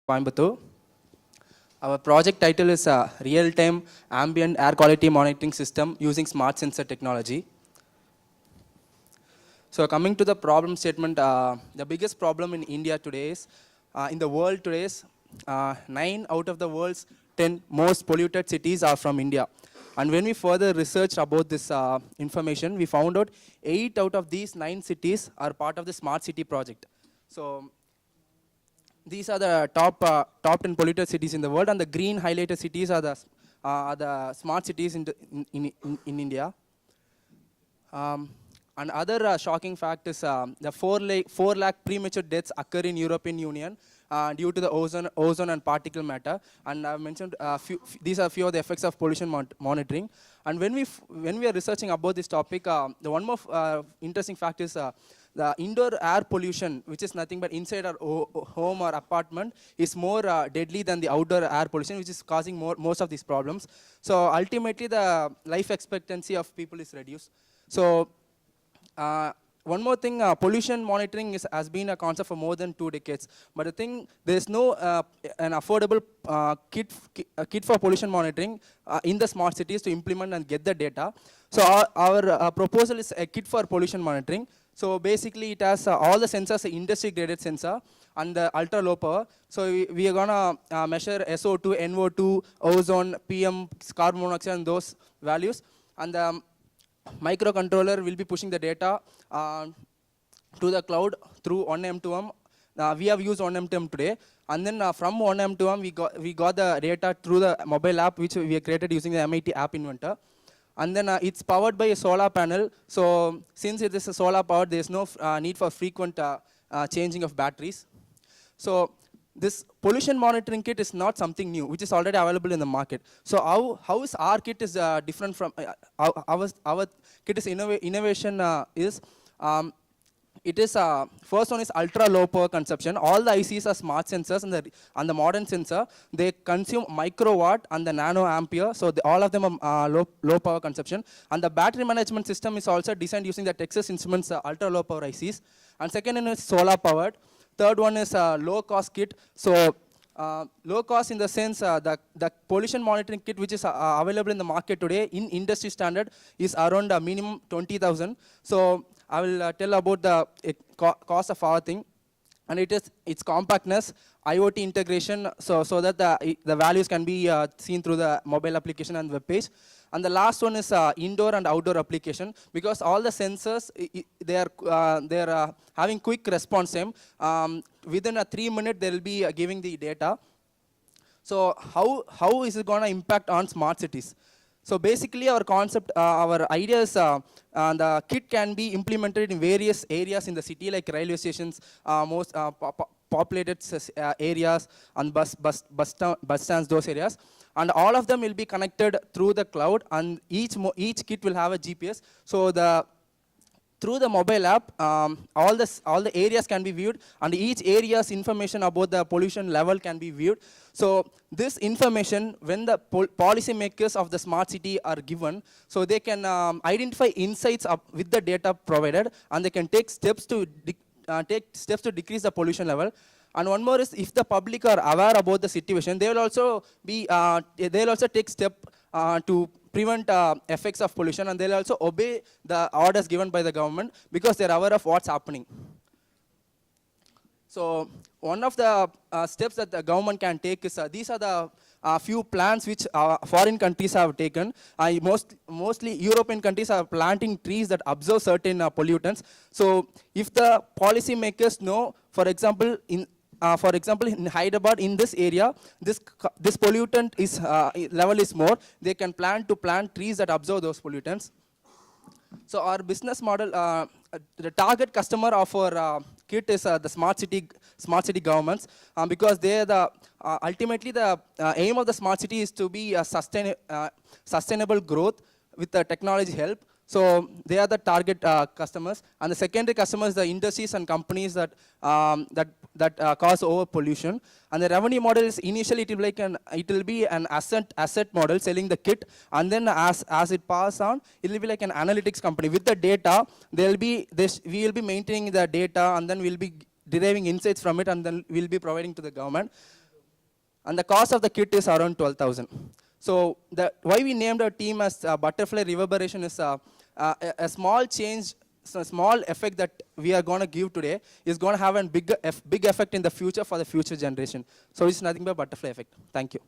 Coimbatore. Our project title is Real-Time Ambient Air Quality Monitoring System using Smart Sensor Technology. So coming to the problem statement, the biggest problem in India today is, in the world today is, 9 out of the world's 10 most polluted cities are from India. And when we further researched about this information, we found out 8 out of these 9 cities are part of the Smart City project. So these are the top 10 polluted cities in the world, and the green highlighted cities are the smart cities in India. And other shocking fact is the 4 lakh premature deaths occur in European Union due to the ozone and particle matter. And I mentioned these are few of the effects of pollution monitoring. And when we are researching about this topic, the one more interesting fact is the indoor air pollution, which is nothing but inside our home or apartment, is more deadly than the outdoor air pollution, which is causing most of these problems. So ultimately, the life expectancy of people is reduced. So one more thing, pollution monitoring has been a concept for more than 2 decades. But the thing, there is no an affordable kit for pollution monitoring in the smart cities to implement and get the data. So our proposal is a kit for pollution monitoring. So basically, it has all the sensors, industry-graded sensor, and the ultra-low power. So we are gonna measure SO2, NO2, ozone, PM, carbon monoxide, and those values. And the microcontroller will be pushing the data to the cloud through 1M2M. We have used 1M2M today, and then from 1M2M we got the data through the mobile app which we have created using the MIT App Inventor. And then it's powered by a solar panel. So since it is a solar powered, there is no need for frequent changing of batteries. So this pollution monitoring kit is not something new, which is already available in the market. So how is our kit is different from our kit is innovation is it is first one is ultra low power consumption. All the ICs are smart sensors, and the modern sensor, they consume microwatt and the nano ampere. So all of them are low power consumption. And the battery management system is also designed using the Texas Instruments ultra low power ICs. And second one is solar powered. Third one is low cost kit. So low cost in the sense the pollution monitoring kit which is available in the market today in industry standard is around a minimum 20,000. So I will tell about the cost of our thing, and its compactness, IoT integration, so that the values can be seen through the mobile application and web page. And the last one is indoor and outdoor application, because all the sensors they are having quick response time. Within a 3 minute they will be giving the data. So how is it going to impact on smart cities? So basically our concept, our idea is the kit can be implemented in various areas in the city, like railway stations, most populated areas, and bus stands, those areas. And all of them will be connected through the cloud, and each kit will have a GPS. So through the mobile app, all the areas can be viewed, and each area's information about the pollution level can be viewed. So this information, when the policymakers of the smart city are given, so they can identify insights with the data provided, and they can take steps to decrease the pollution level. And one more is, if the public are aware about the situation, they will also take step to prevent effects of pollution, and they'll also obey the orders given by the government because they're aware of what's happening. So one of the steps that the government can take is, these are the few plans which foreign countries have taken. Mostly European countries are planting trees that absorb certain pollutants. So if the policymakers know, for example, in Hyderabad, in this area, this pollutant level is more, they can plan to plant trees that absorb those pollutants. So our business model, the target customer of our kit is the smart city governments, because they are ultimately the aim of the smart city is to be a sustainable growth with the technology help. So they are the target customers, and the secondary customers, the industries and companies that cause over pollution. And the revenue model is, initially it will be an asset model, selling the kit, and then as it passes on, it will be like an analytics company with the data. We will be maintaining the data, and then we'll be deriving insights from it, and then we'll be providing to the government. And the cost of the kit is around 12,000. So why we named our team as Butterfly Reverberation is a small change, so a small effect that we are going to give today is going to have a big effect in the future for the future generation. So it's nothing but butterfly effect. Thank you.